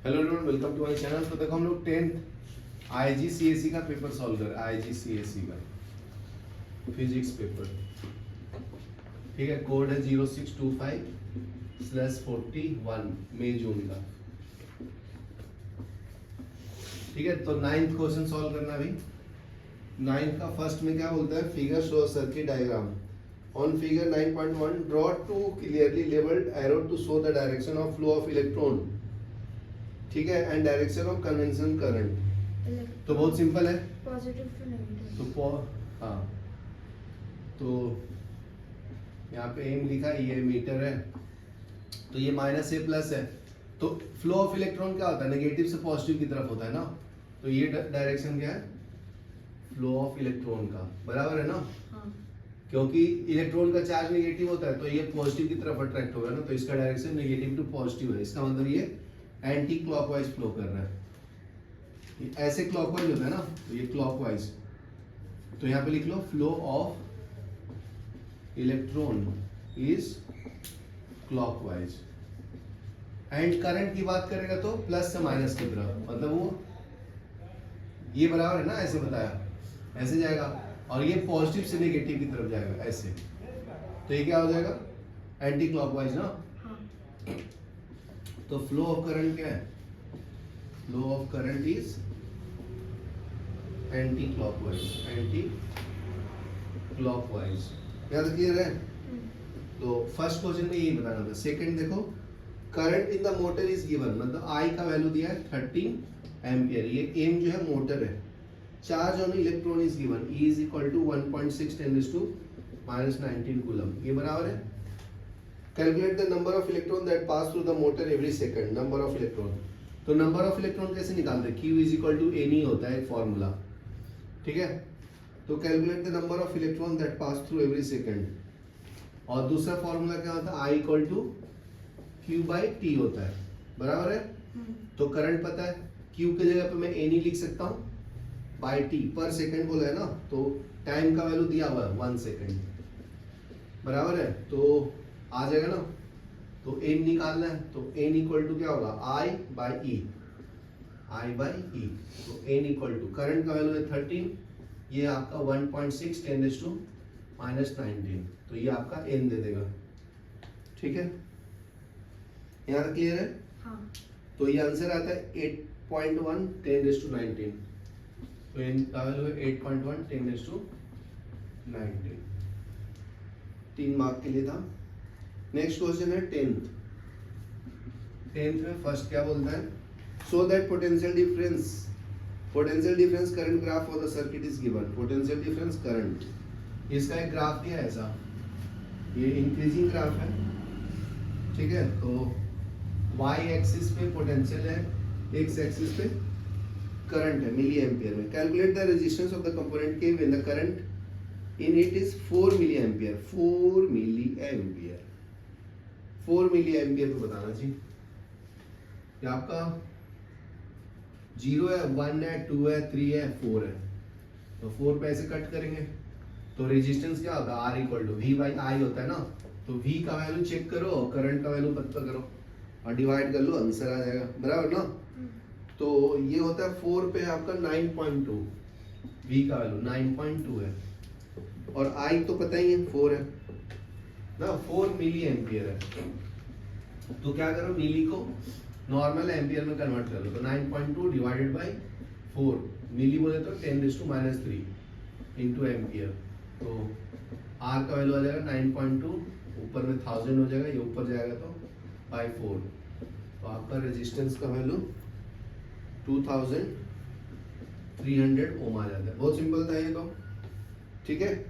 Hello everyone, welcome to my channel. तो देखो हम लोग 10th आईजीसीएसई का पेपर सॉल्व कर आईजीसीएसई का फिजिक्स पेपर। ठीक है, कोड है 0625/41 मई जून का। ठीक है, तो 9th क्वेश्चन सॉल्व करना भी। 9th का फर्स्ट में क्या बोलता है, figure show circuit diagram on figure 9.1 draw two clearly labelled arrow to show the direction of flow of electron. ठीक है, and direction of conventional current. तो बहुत सिंपल है, पॉजिटिव टू नेगेटिव। तो हाँ, तो यहाँ पे एम लिखा, ये मीटर है, तो ये माइनस ए प्लस है। तो फ्लो ऑफ इलेक्ट्रॉन क्या होता है, नेगेटिव से पॉजिटिव की तरफ होता है ना। तो ये डायरेक्शन क्या है, फ्लो ऑफ इलेक्ट्रॉन का, बराबर है ना। हाँ। क्योंकि इलेक्ट्रॉन का चार्ज नेगेटिव होता है तो ये पॉजिटिव की तरफ अट्रैक्ट होगा ना, तो इसका डायरेक्शन नेगेटिव टू पॉजिटिव है। इसका मतलब ये एंटी क्लॉकवाइज फ्लो कर रहा है। ये ऐसे क्लॉकवाइज होता है ना, तो ये क्लॉकवाइज। तो यहाँ पे लिख लो, flow of electron is clockwise. And current की बात करेगा तो प्लस से माइनस की तरफ, मतलब वो ये बराबर है ना, ऐसे बताया, ऐसे जाएगा, और ये पॉजिटिव से नेगेटिव की तरफ जाएगा ऐसे। तो ये क्या हो जाएगा, एंटी क्लॉकवाइज ना। हाँ। तो फ्लो ऑफ करंट क्या है, flow of current is anti clockwise, anti clockwise. याद क्लियर है। तो फर्स्ट क्वेश्चन में यही बताना था। सेकंड देखो, current in the motor is given, मतलब आई का वैल्यू दिया है 13 एम्पियर। ये एम जो है मोटर है। Charge on electron is given, E is equal to 1.6 × 10⁻19 coulomb. ये बराबर है। Calculate the number of electron that pass through the motor every second. Number of electron, तो नंबर ऑफ इलेक्ट्रॉन कैसे निकालते हैं, Q is equal to N होता है एक फॉर्मूला। ठीक है, तो calculate the number of electron that pass through every second. और दूसरा फॉर्मूला क्या होता है, I इक्वल टू Q/T होता है, बराबर है। तो करंट पता है, Q के जगह पे मैं N लिख सकता हूँ, बाई T पर सेकंड बोला है ना, तो टाइम का वैल्यू दिया हुआ है 1 सेकंड, बराबर है। तो आ जाएगा ना, तो n निकालना है, तो n इक्वल टू क्या होगा, I/E, I/E। तो n इक्वल टू, करंट का वैल्यू है 13, ये आपका 1.6 10⁻19, तो ये आपका n दे देगा। ठीक है, यहाँ तक क्लियर है। हाँ। तो ये आंसर आता है 8.1 10⁻19। तो n का वैल्यू है 8.1 10⁻19, 3 मार्क के लिए था। नेक्स्ट क्वेश्चन है 10th में फर्स्ट क्या बोलता है, so that potential difference current graph for the circuit is given. Potential difference current, इसका एक ग्राफ दिया है ऐसा, ये इंक्रीजिंग ग्राफ है। ठीक है, तो y एक्सिस पे पोटेंशियल है, x एक्सिस पे करंट है मिली एम्पियर में। Calculate the resistance of the component के when the current in it is 4 milliampere. 4 milliampere, 4 milliampere को बताना जी। ये आपका 0 है, 1 है, 2 है, 3 है, 4 है, तो 4 पे ऐसे कट करेंगे। तो रेजिस्टेंस क्या होता है, R इक्वल टू V/I होता है ना। तो V का वैल्यू चेक करो, करंट का वैल्यू पता करो और डिवाइड कर लो, आंसर आ जाएगा, बराबर ना। तो ये होता है 4 पे आपका 9.2, V का वैल्यू 9.2 है, और I तो पता ही है 4 है ना, 4 मिली एम्पियर है। तो क्या करो, मिली को नॉर्मल एम्पियर में कन्वर्ट कर लो, तो 9.2 डिवाइडेड बाई 4, मिली बोले तो 10⁻³ इंटू एम्पियर। तो R का वैल्यू आ जाएगा 9.2, ऊपर में 1000 हो जाएगा, ये ऊपर जाएगा तो बाई 4। तो आपका रेजिस्टेंस का वैल्यू 2300 ओम आ जाता है। बहुत सिंपल था ये तो। ठीक है,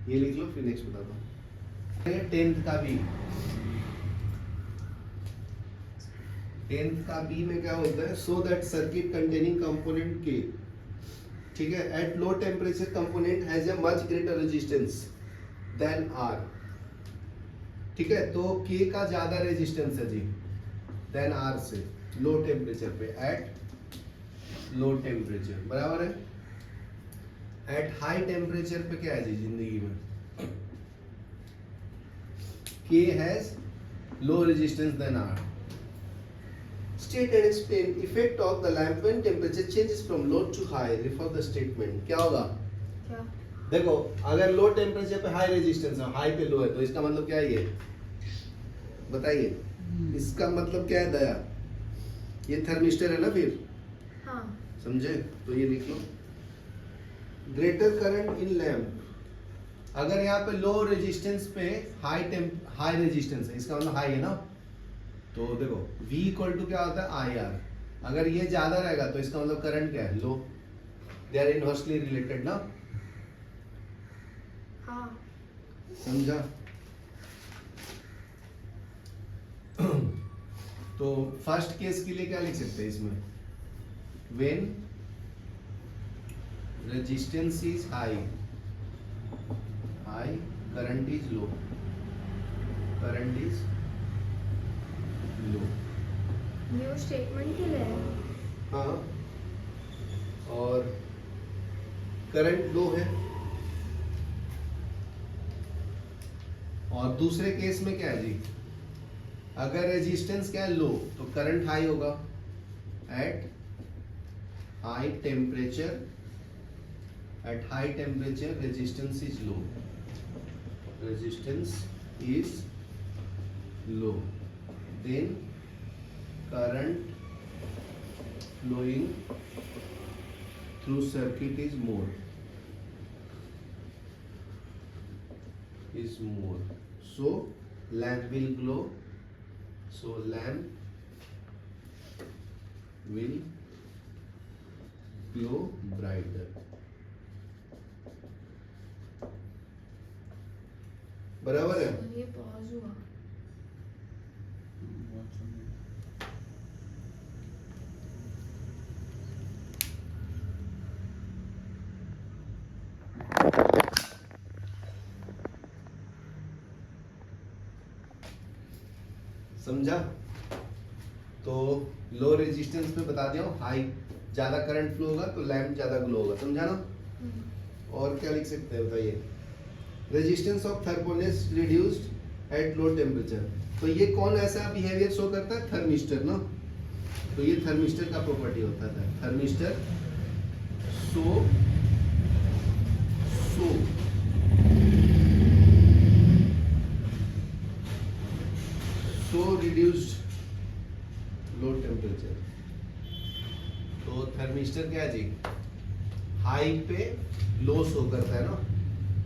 ये लिख लो, फिर नेक्स्ट बताता हूँ। 10th का बी में क्या होता है, so that circuit containing component K, ठीक है, at low temperature component has a much greater resistance than R. ठीक है, तो के का ज्यादा रेजिस्टेंस है जी देन आर से, लो टेम्परेचर पे, एट लो टेम्परेचर, बराबर है। एट हाई टेम्परेचर पे क्या है जी जिंदगी में, K has low resistance than R. State and explain effect of the lamp when temperature changes from low to high. Refer the statement. क्या होगा? क्या? देखो अगर लो टेम्परेचर पे हाई रेजिस्टेंस है, हाई पे लो है, तो इसका मतलब क्या है ये? बताइए। इसका मतलब क्या है दया? ये थर्मिस्टर है ना फिर? हाँ। समझे? तो ये लिख लो। Greater current in lamp. अगर यहाँ पे लो रेजिस्टेंस पे हाई रेजिस्टेंस है, इसका मतलब हाई है ना? तो देखो V इक्वल टू क्या होता है? IR। अगर ये ज्यादा रहेगा तो इसका मतलब करंट क्या है? लो। दे आर इनवर्सली रिलेटेड ना? हाँ। समझा? तो फर्स्ट केस के लिए क्या लिख सकते हैं इसमें? When resistance is high, current is low, current is low. New statement के लिए है। हाँ, और करंट लो है। और दूसरे केस में क्या है जी? अगर रेजिस्टेंस क्या है? लो, तो करंट हाई होगा। At high temperature, resistance is low, resistance is low, then current flowing through circuit is more, so lamp will glow, so lamp will glow brighter। बराबर है? ये पॉज हुआ। समझा? तो लो रेजिस्टेंस पे बता दिया, हाई ज्यादा करंट फ्लो होगा तो लैम्प ज्यादा ग्लो होगा। समझा ना? और क्या लिख सकते हैं बताइए? Resistance of thermistor reduced at low temperature. तो ये कौन ऐसा बिहेवियर शो करता है? थर्मिस्टर ना? तो ये थर्मिस्टर का प्रॉपर्टी होता है। Thermistor so reduced low temperature। तो थर्मिस्टर क्या है जी? हाई पे लो शो करता है ना?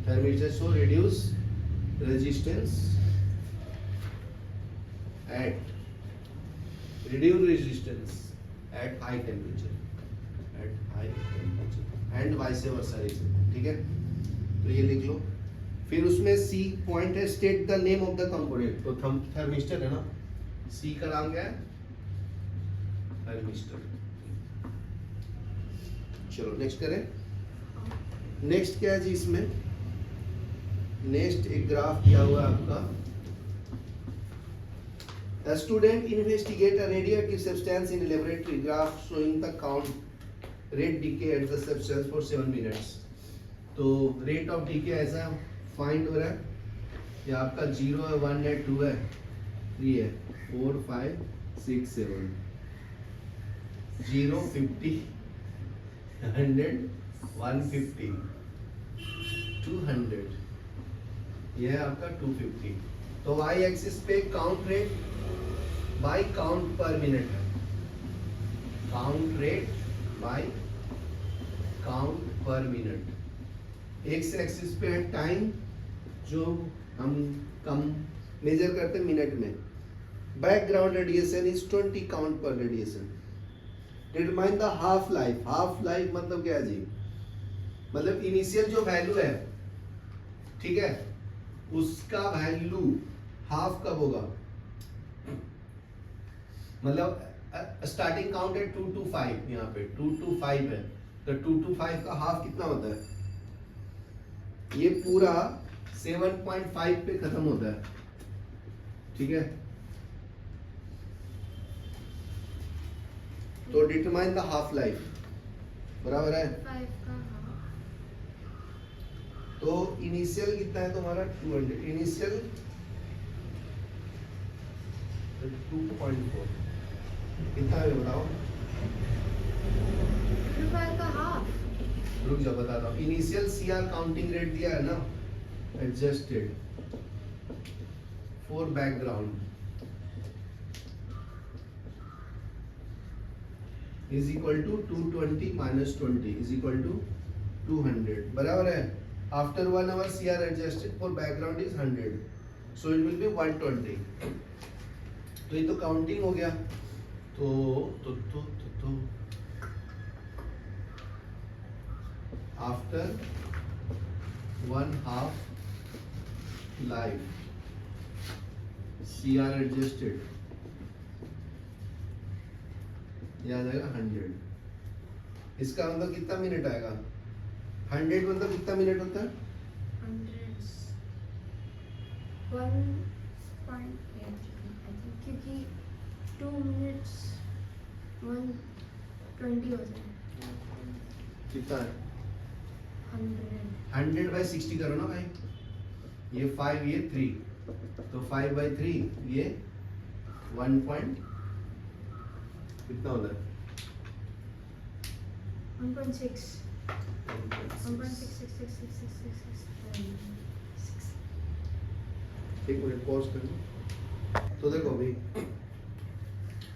Thermistor show reduce resistance at high temperature, and vice versa. ठीक है, तो ये लिख लो। फिर उसमें सी पॉइंट है, state the name of the component. तो थर्मिस्टर है ना? सी का नाम क्या है? थर्मिस्टर। चलो नेक्स्ट करें। नेक्स्ट क्या है जी इसमें? नेक्स्ट एक ग्राफ दिया हुआ है आपका। A student investigate a radioactive substance in a laboratory. Graph showing the count rate decay at the substance for 7 minutes. तो रेट ऑफ डीके ऐसा फाइंड हो रहा है। ये आपका 0 है, 1 है, 2 है, 3 है, 4 5 6 7, 0 50 100 150 200, ये है आपका 250। तो वाई एक्सिस पे count rate by count per minute है। Count rate by count per minute. X axis पे है टाइम, जो हम कम मेजर करते हैं मिनट में। बैकग्राउंड रेडिएशन इज 20 काउंट पर radiation. Determine the half life. Half life मतलब क्या है जी? मतलब इनिशियल जो वैल्यू है, ठीक है, उसका वैल्यू हाफ कब होगा? मतलब स्टार्टिंग काउंट है 2 to 5, यहाँ पे 2 to 5 है, तो 2 to 5 का हाफ कितना होता है? ये पूरा 7.5 पे खत्म होता है। ठीक है, तो डिटरमाइन द हाफ लाइफ बराबर है 5 का हाफ। तो इनिशियल कितना है तुम्हारा? 200। इनिशियल 2.4, कितना है बताओ? रुपए का हाफ। रुक जाओ बताता हूँ। इनिशियल सीआर काउंटिंग रेट दिया है ना, adjusted for background is equal to 220 minus 20 is equal to 200 बराबर है। After 1 hour CR adjusted for background is 100, so it will be 120। तो ये तो काउंटिंग हो गया। तो आफ्टर 1/2 लाइफ सीआर एडजस्टेड ये आ जाएगा 100। इसका मतलब कितना मिनट आएगा? 100 मतलब कितना मिनट होता है? 1.8 क्योंकि 2 मिनट्स 120 हो जाए। कितना है? 100 100/60 करो ना भाई। ये 5 ये 3 तो 5/3 ये 1 पॉइंट कितना होता है? 1.6 1.66666666 एक मिनट पॉज कर लो। तो देखो अभी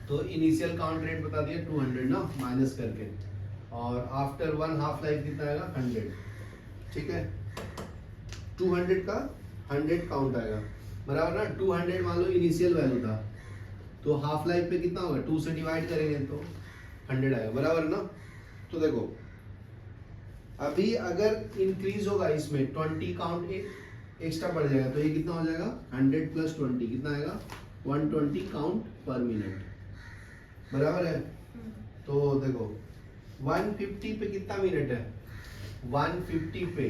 तो इनिशियल काउंट रेट बता दिया 200 ना माइनस करके, और आफ्टर 1/2 लाइफ कितना आएगा? 100। ठीक है, 200 का 100 काउंट आएगा बराबर ना। 200 मान लो इनिशियल वैल्यू था, तो हाफ लाइफ पे कितना होगा? 2 से डिवाइड करेंगे तो 100 आएगा बराबर ना। तो देखो अभी अगर इंक्रीज होगा इसमें 20 काउंट एक्स्ट्रा बढ़ जाएगा, तो ये कितना हो जाएगा? 100 + 20 कितना आएगा? 120 काउंट पर मिनट बराबर है। तो देखो 150 पे कितना मिनट है? 150 पे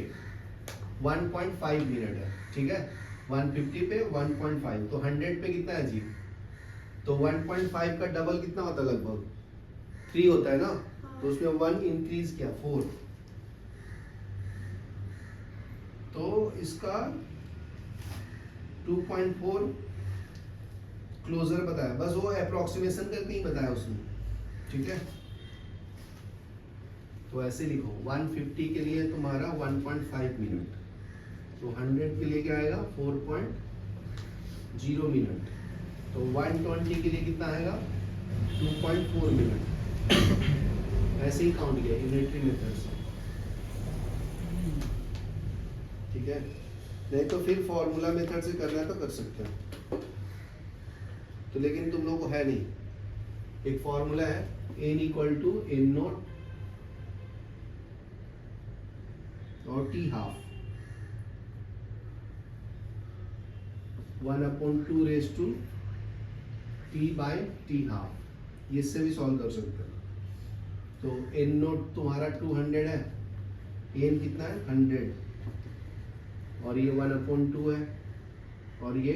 1.5 मिनट है। ठीक है, 150 पे 1.5 तो 100 पे कितना है जी? तो 1.5 का डबल कितना होता है? लगभग 3 होता है ना। तो उसमें 1 इंक्रीज किया 4, तो इसका 2.4 क्लोजर बताया, बस वो अप्रोक्सीमेशन करके ही बताया उसने। ठीक है, तो ऐसे लिखो 150 के लिए तुम्हारा 1.5 मिनट, तो 100 के लिए क्या आएगा? 4.0 मिनट, तो 120 के लिए कितना आएगा? 2.4 मिनट। ऐसे ही काउंट किया यूनिटरी मेथड से। ठीक है, नहीं तो फिर फॉर्मूला मेथड से करना है तो कर सकते हो, तो लेकिन तुम लोगों को है नहीं। एक फॉर्मूला है n = n0 और t½ 1/2 raised to t/t½ ये इससे भी सॉल्व कर सकते हो। तो n0 तुम्हारा 200 है, n कितना है? 100, और ये 1/2 है, और ये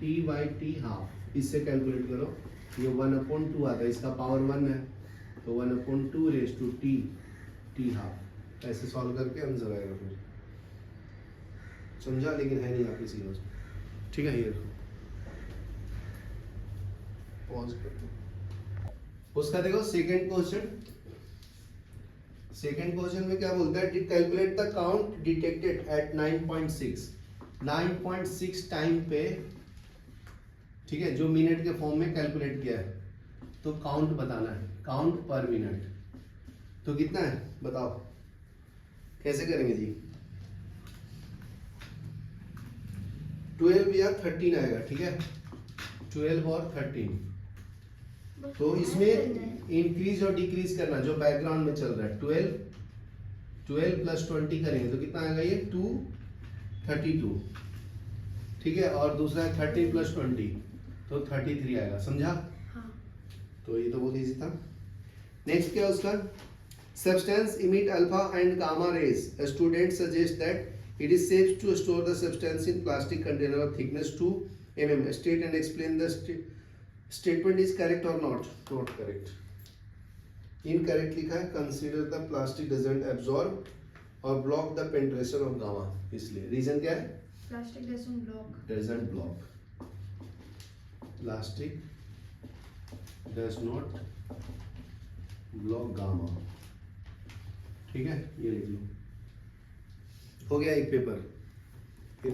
t/t½ इससे कैलकुलेट करो। ये 1/2 आता है, इसका पावर 1 है, तो 1/2 raised to t/t½ ऐसे सॉल्व करके आंसर आएगा फिर। समझा? लेकिन है नहीं आपकी सीरीज। ठीक है, ये पॉज कर दो। उसका देखो सेकंड क्वेश्चन। सेकंड क्वेश्चन में क्या बोलता है? Calculate the count detected at 9.6 time पे। ठीक है, जो मिनट के फॉर्म में कैलकुलेट किया है, तो काउंट बताना है, काउंट पर मिनट। तो कितना है बताओ, कैसे करेंगे जी? 12 या 13 आएगा। ठीक है, 12 और 13। तो इसमें इंक्रीज और डिक्रीज करना जो बैकग्राउंड में चल रहा है। 12 + 20 करेंगे तो कितना आएगा? ये 232। ठीक है, और दूसरा है 13 + 20 तो 33 आएगा। समझा? हाँ। तो ये तो बहुत इजी था। नेक्स्ट क्या है उसका? Substance emit alpha and gamma rays. A student suggests that it is safe to store the substance in plastic container of thickness 2 mm. State and explain the statement is correct or not. Not correct. Incorrect लिखा है. Consider the plastic doesn't absorb or block the penetration of gamma. इसलिए reason क्या है? Plastic doesn't block. Doesn't block. Plastic does not block gamma. ठीक है, ये लिख लो, हो गया एक पेपर।